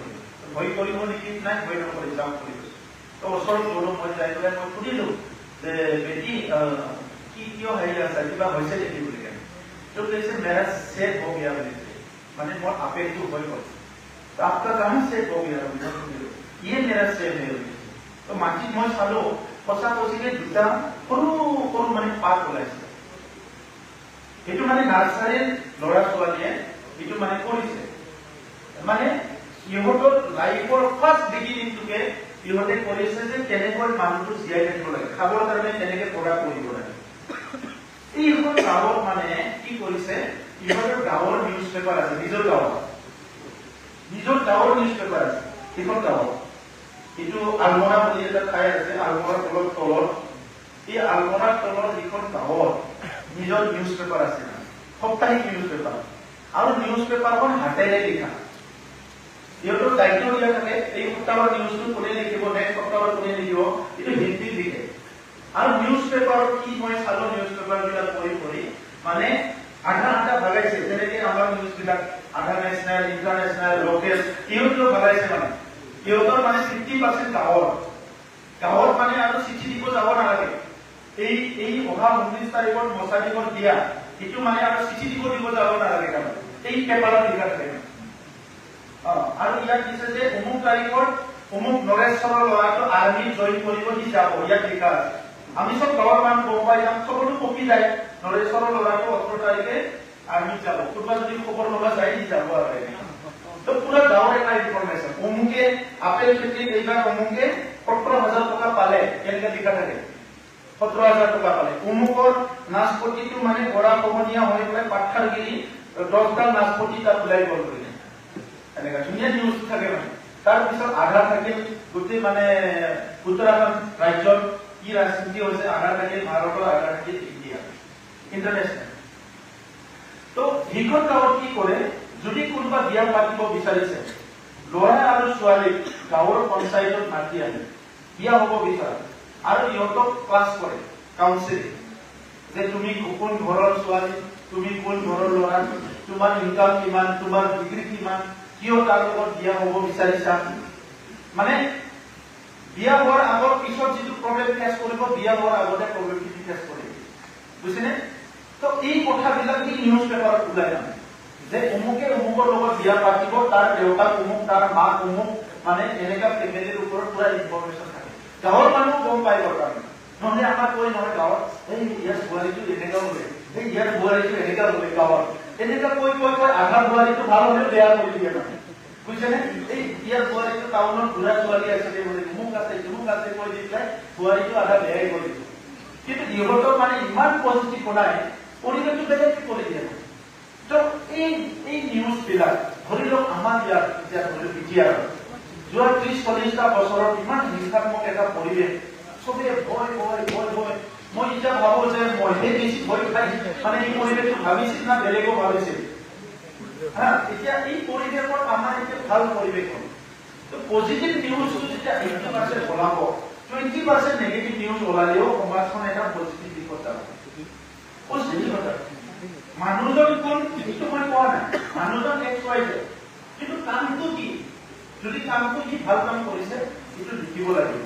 ভয় কৰিব নেকি নাই ভয় নকৰি যাম বুলি কৈছে তো ওচৰত গলো মই যাই পেলাই মই সুধিলো যে বেটি কি কিয় হাঁহি আছে কিবা হৈছে নেকি বুলি কেনে তো কৈছে মেৰা চেট হৈ গয়া বুলি মানে মোৰ আপেলটো হৈ গ'ল তো আপোনাৰ কहाँ सेट हो गया ये मेरा सेट है तो माटित মই চালো সঁচা কৈছিলে দুটা সৰু সৰু মানে পাত ওলাইছে এইটো মানে নাৰ্চাৰীৰ ল'ৰা ছোৱালীয়ে এইটো মানে কৰিছে মানে ইহঁতৰ লাইফৰ ফাৰ্ষ্ট বিগিনিংটোকে ইহঁতে কৰিছে যে কেনেকৈ মানুহটো জীয়াই থাকিব লাগে খাবৰ কাৰণে কেনেকে প্ৰডাক্ট কৰিব লাগে এইখন গাঁৱত মানে কি কৰিছে ইহঁতৰ গাঁৱৰ নিউজ পেপাৰ আছে নিজৰ গাঁৱৰ নিউজ পেপাৰ আছে সেইখন গাঁৱত এইটো আলমৰা বুলি এটা ঠাই আছে আলমৰাৰ তলত এই আলমৰাৰ তলত এইখন গাঁৱত নিজৰ নিউজ পেপাৰ আছে সাপ্তাহিক নিউজ পেপাৰ আৰু নিউজ পেপাৰখন হাতেৰে লিখা ইহঁতৰ দায়িত্ব দিয়া থাকে এই সপ্তাহৰ নিউজটো কোনে লিখিব নেক্সট সপ্তাহৰ কোনে লিখিব এইটো হিন্দীত লিখে আৰু নিউজ পেপাৰত কি মই চালো নিউজ পেপাৰ বিলাক পঢ়ি মানে আধা ভাগাইছে যেনেকে আমাৰ নিউজ বিলাক আধা নেশ্যনেল ইণ্টাৰনেশ্যনেল লোকেল ইহঁতেও ভাগাইছে মানে ইহঁতৰ মানে 50% গাঁৱৰ গাঁৱত মানে আৰু চিঠি দিব যাব নালাগে এই অহা 19 তাৰিখত মছাজিদত দিয়া এইটো মানে আৰু চিঠি দিব যাব নালাগে গাঁৱত এই পেপাৰত লিখা থাকে আৰু ইয়াত দিছে যে অমুক তাৰিখত অমুক নৰেশ্বৰৰ ল'ৰাটো আৰ্মি জইন কৰিব দি যাব ইয়াত লিখা আছে আমি সব গাঁৱৰ মানুহ গম পাই যাম সকলো কপি যায় নৰেশ্বৰৰ ল'ৰাটো 18 তাৰিখে আৰ্মি যাব কোনোবা যদি খবৰ ল'বা যায় দি যাব আৰু তো পুৰা গাঁৱৰ এটা ইনফৰমেশন অমুকে আপেল খেতি এইবাৰ অমুকে 17,000 টকা পালে এনেকে লিখা থাকে 17,000 টকা পালে অমুকৰ নাচপতিটো মানে বৰা কমনীয়া হৈ পেলাই পাঠাৰগিৰি 10টা নাচপতি তাত ওলাই গ'ল বুলি এনেকা ধুনীয়া নিউজ থাকে মানে তাৰ পিছত আধা থাকে গোটেই মানে উত্তৰাখণ্ড ৰাজ্যত কি ৰাজনীতি হৈছে আধা থাকে ভাৰতৰ আধা থাকে ইণ্ডিয়া ইন্টাৰনেশনাল তো হিখন গাঁৱত কি কৰে যদি কোনোবা বিয়া পাতিব বিচাৰিছে ল'ৰা আৰু ছোৱালীক গাঁৱৰ পঞ্চায়তত মাতি আনে বিয়া হ'ব বিচাৰে আৰু ইহঁতক ক্লাছ কৰে কাউন্সিলিং যে তুমি কোন ঘৰৰ ছোৱালী তুমি কোন ঘৰৰ ল'ৰা তোমাৰ ইনকাম কিমান তোমাৰ ডিগ্ৰী কিমান কিয় তাৰ লগত বিয়া হ'ব বিচাৰিছা মানে বিয়া হোৱাৰ আগৰ পিছত যিটো প্ৰব্লেম ফেচ কৰিব বিয়া হোৱাৰ আগতে প্ৰব্লেমখিনি ফেচ কৰিব বুজিছেনে তো এই কথাবিলাক এই নিউজ পেপাৰত ওলাই আনে যে অমুকে অমুকৰ লগত বিয়া পাতিব তাৰ দেউতাক অমুক তাৰ মা অমুক মানে এনেকা ফেমিলিৰ ওপৰত পুৰা ইনফৰমেশ্যন থাকে গাঁৱৰ মানুহ গম পাই বৰ্তমান নহলে আমাৰ কৈ নহয় গাঁৱত এই ইয়াৰ বোৱাৰীটো এনেকা বোলে এই ইয়াৰ বোৱাৰীটো এনেকা বোলে গাঁৱত এনেকা কৈ আধা বোৱাৰীটো ভাল হলে বেয়া কৰি দিয়ে মানে বুজিছেনে এই ইয়াৰ বোৱাৰীটো টাউনত ঘূৰা ছোৱালী আছিলে বোলে অমুক আছে কৈ দি পেলাই বোৱাৰীটো আধা বেয়াই কৰি দিয়ে কিন্তু ইহঁতৰ মানে ইমান পজিটিভ বনাই পৰিৱেশটো বেলেগকে কৰি দিয়ে তো এই নিউজ বিলাক ধৰি লওক আমাৰ ইয়াত এতিয়া ধৰি লওক বিটিআৰ যোৱা 30-40টা বছৰত ইমান হিংসাত্মক এটা পৰিৱেশ চবে ভয় মই এতিয়া ভাবো যে মইহে বেছি ভয় খাই মানে এই পৰিৱেশটো ভাবিছিল না বেলেগো ভাবিছিল এতিয়া এই পৰিৱেশত আমাৰ এতিয়া ভাল পৰিৱেশ হ'ল তো পজিটিভ নিউজটো যেতিয়া 80% ওলাব 20% নেগেটিভ নিউজ ওলালেও সমাজখন এটা পজিটিভ দিশত যাব পজিটিভ কথা মানুহজন কোন এইটো মই কোৱা নাই মানুহজন XYZ কিন্তু কামটো কি যদি কামটো কি ভাল কাম কৰিছে এইটো লিখিব লাগিব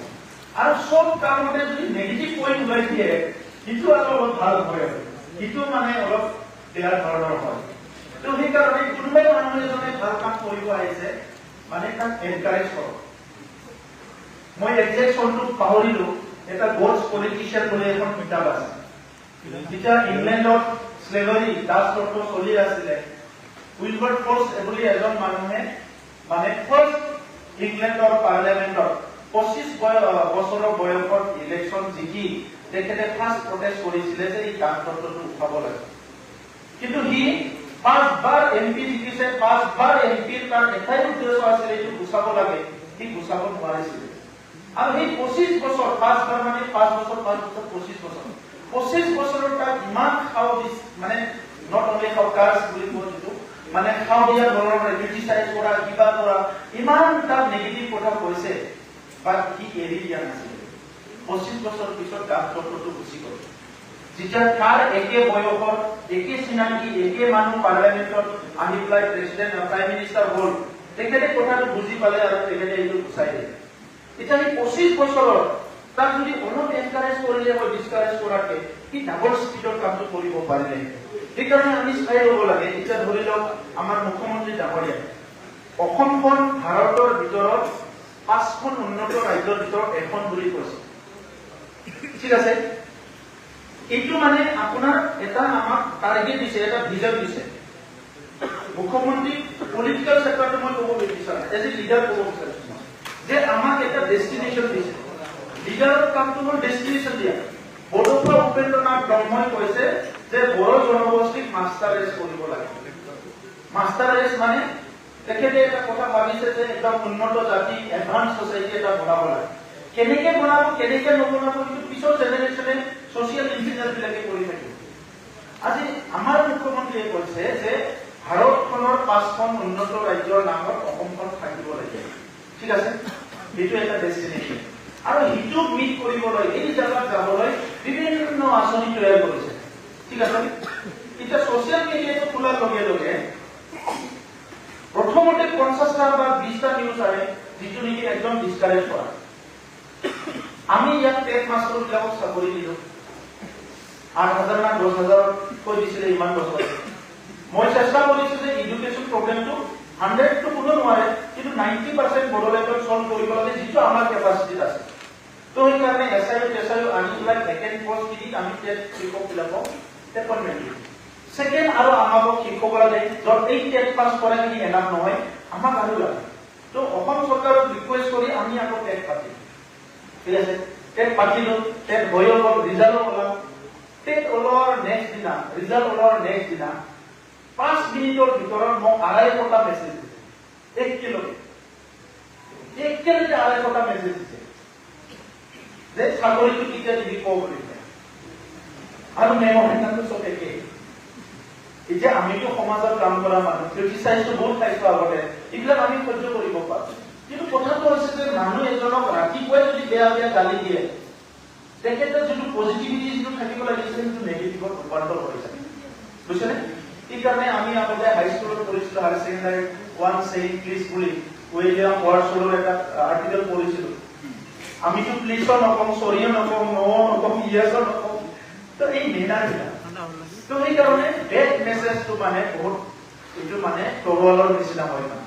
আৰু সব কামতে যদি নেগেটিভ পইণ্ট ওলাই দিয়ে এইটো অলপ ভাল হয় এইটো মানে অলপ বেয়া ধৰণৰ হয় তো সেইকাৰণে কোনোবাই মানুহ এজনে ভাল কাম কৰিব আহিছে মানে তাক এনকাৰেজ কৰক মই একজেক্ট চনটো পাহৰিলো এটা গডছ পলিটিচিয়ান বুলি এখন কিতাপ আছে যেতিয়া ইংলেণ্ডত স্লেভাৰী দাসত্ব চলি আছিলে উইলবাৰ্ট ফৰ্চ বুলি এজন মানুহে মানে ফাৰ্ষ্ট ইংলেণ্ডৰ পাৰ্লিয়ামেণ্টত 25 বছৰৰ বয়সত ইলেকশ্যন জিকি তেখেতে ফাৰ্ষ্ট প্ৰটেষ্ট কৰিছিলে যে এই দাসত্বটো উঠাব লাগে কিন্তু সি 5 বাৰ এমপি জিকিছে 5 বাৰ এমপিৰ তাৰ এটাই উদ্দেশ্য আছিল এইটো গুচাব লাগে সি গুচাব নোৱাৰিছিলে আৰু সেই 25 বছৰ 5 বাৰ মানে 5 বছৰ 25 বছৰৰ তাক ইমান খাও দিছ মানে নট অনলি খাও কাৰ্স বুলি কৈছো মানে খাও দিয়া ধৰণৰ ক্ৰিটিসাইজ কৰা কিবা কৰা ইমান তাক নেগেটিভ কথা কৈছে বাট কি এৰি দিয়া নাছিল 25 বছৰ পিছত দাসত্বটো গুচি গ'ল যেতিয়া তাৰ একে বয়সৰ একে চিনাকি একে মানুহ পাৰ্লিয়ামেণ্টত আহি পেলাই প্ৰেচিডেণ্ট প্ৰাইম মিনিষ্টাৰ হ'ল তেখেতে কথাটো বুজি পালে আৰু তেখেতে এইটো গুচাই দিলে এতিয়া এই 25 বছৰৰ তাক যদি অলপ এনকাৰেজ কৰিলে মই ডিসকাৰেজ কৰাকে কি ডাবল স্পিডৰ কামটো কৰিব পাৰিলে সেইকাৰণে আমি চাই ল'ব লাগে এতিয়া ধৰি লওক আমাৰ মুখ্যমন্ত্ৰী ডাঙৰীয়া অসমখন ভাৰতৰ ভিতৰত 5খন উন্নত ৰাজ্যৰ ভিতৰত এখন বুলি কৈছে ঠিক আছে এইটো মানে আপোনাৰ এটা আমাক টাৰ্গেট দিছে এটা ভিজন দিছে মুখ্যমন্ত্ৰী পলিটিক্যাল সেক্টৰটো মই ক'ব বিচাৰো এজ এ লিডাৰ ক'ব বিচাৰিছো যে আমাক এটা ডেষ্টিনেশ্যন দিছে লিডাৰৰ কামটো হ'ল ডেষ্টিনেশ্যন দিয়া বড়োফা উপেন্দ্ৰনাথ ব্ৰহ্মই কৈছে যে বড়ো জনগোষ্ঠীক মাষ্টাৰ ৰেচ কৰিব লাগে মাষ্টাৰ ৰেচ মানে তেখেতে এটা কথা ভাবিছে যে একদম উন্নত জাতি এডভান্স সোসাইটি এটা বনাব লাগে কেনেকে বনাব কেনেকে নবনাব কিন্তু পিছৰ জেনেৰেশ্যনে সোশিয়েল ইঞ্জিনিয়াৰ বিলাকে কৰি থাকিব আজি আমাৰ মুখ্যমন্ত্ৰীয়ে কৈছে যে ভাৰতখনৰ 5খন উন্নত ৰাজ্যৰ নামত অসমখন থাকিব লাগে ঠিক আছে এইটো এটা ডেষ্টিনেশ্যন আৰু হিটোক মিট কৰিবলৈ এই জায়গাত যাবলৈ বিভিন্ন আঁচনি তৈয়াৰ কৰিছে ঠিক আছে এটা সোশ্যাল মিডিয়াটো খোলাৰ লগে লগে প্ৰথমতে 50টা বা 20টা নিউজ আহে যিটো নেকি একদম ডিসকাৰেজ কৰা আমি ইয়াত টেট মাষ্টৰবিলাকক চাকৰি দিলোঁ 8,000 না 10,000 কৈ দিছিলে ইমান বছৰ মই চেষ্টা কৰিছোঁ যে এডুকেশ্যন প্ৰগ্ৰেমটো 100 টো কোনো নোৱাৰে কিন্তু 90% বড়ো লেভেলত সলভ কৰিব লাগে যিটো আমাৰ কেপাচিটিত আছে তো সেইকাৰণে এছআইও আনি পেলাই ভেকেণ্ট পষ্ট দি আমি টেট শিক্ষকবিলাকক এপইণ্টমেণ্ট দিওঁ সেকেন্ড আৰু আমাক শিক্ষক লাগে যত এই টেট পাছ কৰা কি এনাফ নহয় আমাক আৰু লাগে তো অসম চৰকাৰক ৰিকুৱেষ্ট কৰি আমি আকৌ টেট পাতিম ঠিক আছে টেট পাতিলো টেট হৈ গ'ল ৰিজাল্ট ওলাল টেট ওলোৱাৰ নেক্সট দিনা ৰিজাল্ট ওলোৱাৰ নেক্সট দিনা 5 মিনিটৰ ভিতৰত মোক 2.5 ঘণ্টা মেছেজ দিছে একেলগে 2.5 ঘণ্টা মেছেজ দিছে যে চাকৰিটো কেতিয়া দিবি কওঁ বুলি আৰু মেমৰ সিদ্ধান্ত চব একে এতিয়া আমিতো সমাজত কাম কৰা মানুহ ক্ৰিটিচাইজটো বহুত পাইছো আগতে এইবিলাক আমি সহ্য কৰিব পাৰো কিন্তু কথাটো হৈছে যে মানুহ এজনক ৰাতিপুৱাই যদি বেয়া বেয়া গালি দিয়ে তেখেতৰ যিটো পজিটিভিটি যিটো থাকিব লাগিছিল সেইটো নেগেটিভত ৰূপান্তৰ হৈ যায় বুজিছেনে এইকাৰণে আমি আগতে হাইস্কুলত পঢ়িছিলো higher secondary one saying please বুলি উইলিয়াম ৱাৰ্ডছৰ এটা আৰ্টিকেল পঢ়িছিলো আমিতো প্লিজও নকওঁ চৰিও নকওঁ নকওঁ ইয়েছো নকওঁ তো এই মেনাৰবিলাক তো সেইকাৰণে বেড মেছেজটো মানে বহুত এইটো মানে তৰোৱালৰ নিচিনা হয় মানে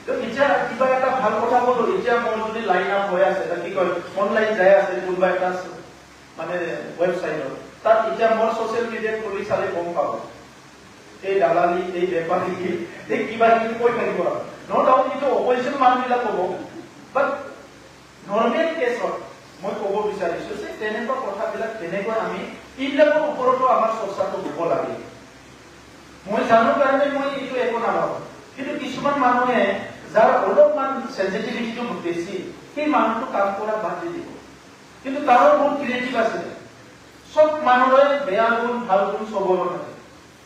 তো এতিয়া কিবা এটা ভাল কথা ক'লো এতিয়া মোৰ যদি লাইন আপ হৈ আছে কি কয় অনলাইন যাই আছে কোনোবা এটা মানে ৱেবছাইটত তাত এতিয়া মোৰ ছ'চিয়েল মিডিয়াত কৰি চালে গম পাব এই দালালি এই বেপাৰী এই কিবা কিবি কৈ থাকিব ন ডাউট এইটো অপজিশ্যন মানুহবিলাক ক'ব বাট নৰ্মেল কেছত মই ক'ব বিচাৰিছো যে তেনেকুৱা কথাবিলাক কেনেকৈ আমি এইবিলাকৰ ওপৰতো আমাৰ চৰ্চাটো হ'ব লাগে মই জানো কাৰণে মই এইটো একো নাভাবো কিন্তু কিছুমান মানুহে যাৰ অলপমান চেনচিটিভিটিটো বেছি সেই মানুহটো কাম কৰা বাদ দি দিব কিন্তু তাৰো বহুত ক্ৰিয়েটিভ আছে সব মানুহৰে বেয়া গুণ ভাল গুণ চবৰে থাকে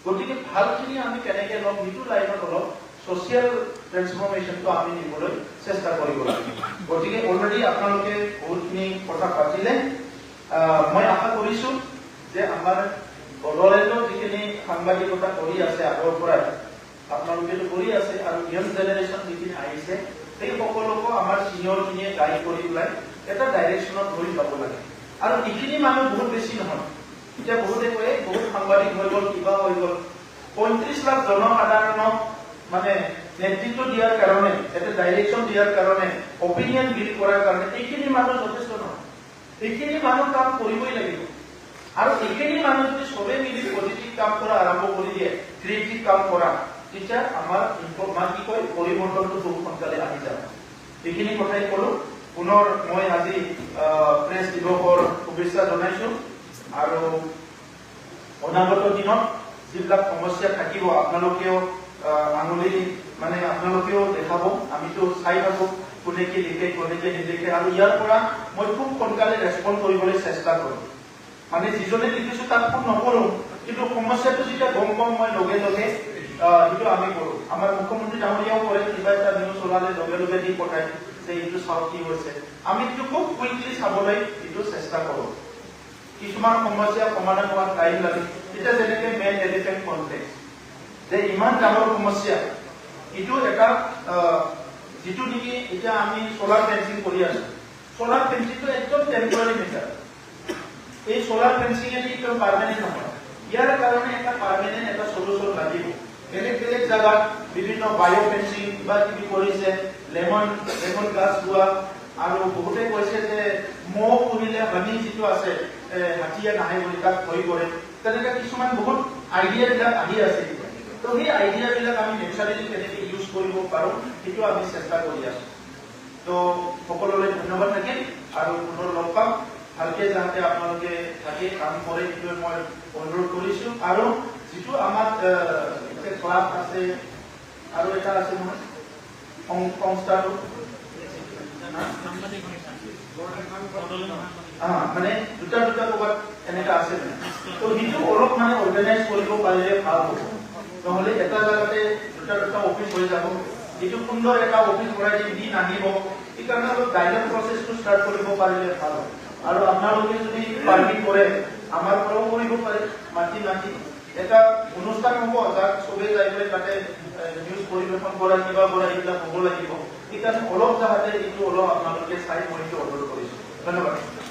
গতিকে ভালখিনি আমি কেনেকৈ ল'ম সেইটো লাইনত অলপ ছ'চিয়েল ট্ৰেন্সফৰ্মেশ্যনটো আমি নিবলৈ চেষ্টা কৰিব লাগে গতিকে অলৰেডি আপোনালোকে বহুতখিনি কথা পাতিলে মই আশা কৰিছো যে আমাৰ বড়োলেণ্ডত যিখিনি সাংবাদিকতা কৰি আছে আগৰ পৰাই আপোনালোকেতো কৰি আছে আৰু ইয়ং জেনেৰেশ্যন যিখিনি আহিছে সেই সকলোকো আমাৰ ছিনিয়ৰখিনিয়ে গাইড কৰি পেলাই এটা ডাইৰেকশ্যনত লৈ যাব লাগে আৰু এইখিনি মানুহ বহুত বেছি নহয় এতিয়া বহুতে কয় বহুত সাংবাদিক হৈ গ'ল কিবা হৈ গ'ল 35 লাখ জনসাধাৰণক মানে নেতৃত্ব দিয়াৰ কাৰণে এটা ডাইৰেকশ্যন দিয়াৰ কাৰণে অপিনিয়ন বিল্ড কৰাৰ কাৰণে এইখিনি মানুহ যথেষ্ট নহয় এইখিনি মানুহ কাম কৰিবই লাগিব আৰু এইখিনি মানুহ যদি চবে মিলি পজিটিভ কাম কৰা আৰম্ভ কৰি দিয়ে ক্ৰিয়েটিভ কাম কৰা তেতিয়া আমাৰ কি কয় পৰিৱৰ্তনটো খুব সোনকালে আহি যাব এইখিনি কথাই ক'লো পুনৰ মই আজি প্ৰেছ দিৱসৰ শুভেচ্ছা জনাইছো আৰু অনাগত দিনত যিবিলাক সমস্যা থাকিব আপোনালোকেও আঙুলি মানে আপোনালোকেও দেখাব আমিতো চাই থাকো কোনে কি লিখে কোনে কি নিলিখে আৰু ইয়াৰ পৰা মই খুব সোনকালে ৰেছপন্ড কৰিবলৈ চেষ্টা কৰিম মানে যিজনে লিখিছো তাক ফোন নকৰো কিন্তু সমস্যাটো যেতিয়া গম পাম মই লগে লগে এইটো আমি কৰো আমাৰ মুখ্যমন্ত্ৰী ডাঙৰীয়াও কৰে কিবা এটা নিউজ ওলালে লগে লগে দি পঠায় যে এইটো চাওক কি হৈছে আমি এইটো খুব কুইকলি চাবলৈ এইটো চেষ্টা কৰো কিছুমান সমস্যা সমাধান হোৱাৰ টাইম লাগে এতিয়া যেনেকে মেইন এলিফেণ্ট কমপ্লেক্স যে ইমান ডাঙৰ সমস্যা এইটো এটা যিটো নেকি এতিয়া আমি সোলাৰ ফেন্সিং কৰি আছো সোলাৰ ফেন্সিংটো একদম টেম্পৰাৰী মেটাৰ এই সোলাৰ ফেন্সিং একদম পাৰ্মানেণ্ট নহয় ইয়াৰ কাৰণে এটা পাৰ্মানেণ্ট এটা সলিউশ্যন লাগিব বেলেগ বেলেগ জায়গাত বিভিন্ন বায়ো ফেন্সিং কিবা কিবি কৰিছে লেমন গ্লাছ লোৱা আৰু বহুতে কৈছে যে মহ পুহিলে হানি যিটো আছে হাতীয়ে নাহে বুলি তাক ভয় কৰে তেনেকুৱা কিছুমান বহুত আইডিয়াবিলাক আহি আছে তো সেই আইডিয়াবিলাক আমি নেচাৰেলি কেনেকৈ ইউজ কৰিব পাৰোঁ সেইটো আমি চেষ্টা কৰি আছো তো সকলোলৈ ধন্যবাদ থাকিল আৰু পুনৰ লগ পাম ভালকে যাতে আপোনালোকে থাকি কাম কৰে সেইটোৱে মই অনুৰোধ কৰিছো আৰু যিটো আমাৰ ক্লাব আছে আৰু এটা আছে নহয় সংস্থাটো মানে দুটা ক'ৰবাত এনেকা আছে তো সেইটো অলপ মানে অৰ্গেনাইজ কৰিব পাৰিলে ভাল হ'ব নহ'লে এটা জায়গাতে দুটা অফিচ হৈ যাব যিটো সুন্দৰ এটা অফিচ বনাই দিন আহিব সেইকাৰণে অলপ ডাইলগ প্ৰচেছটো ষ্টাৰ্ট কৰিব পাৰিলে ভাল হ'ব আৰু আপোনালোকে যদি পাৰ্টি কৰে আমাৰ পৰাও কৰিব পাৰে মাতি এটা অনুষ্ঠান হ'ব যাক চবেই যাই পেলাই তাতে নিউজ পৰিৱেশন কৰা কিবা কৰা এইবিলাক হ'ব লাগিব সেইকাৰণে অলপ যাতে এইটো অলপ আপোনালোকে চাই মই অনুৰোধ কৰিছো ধন্যবাদ।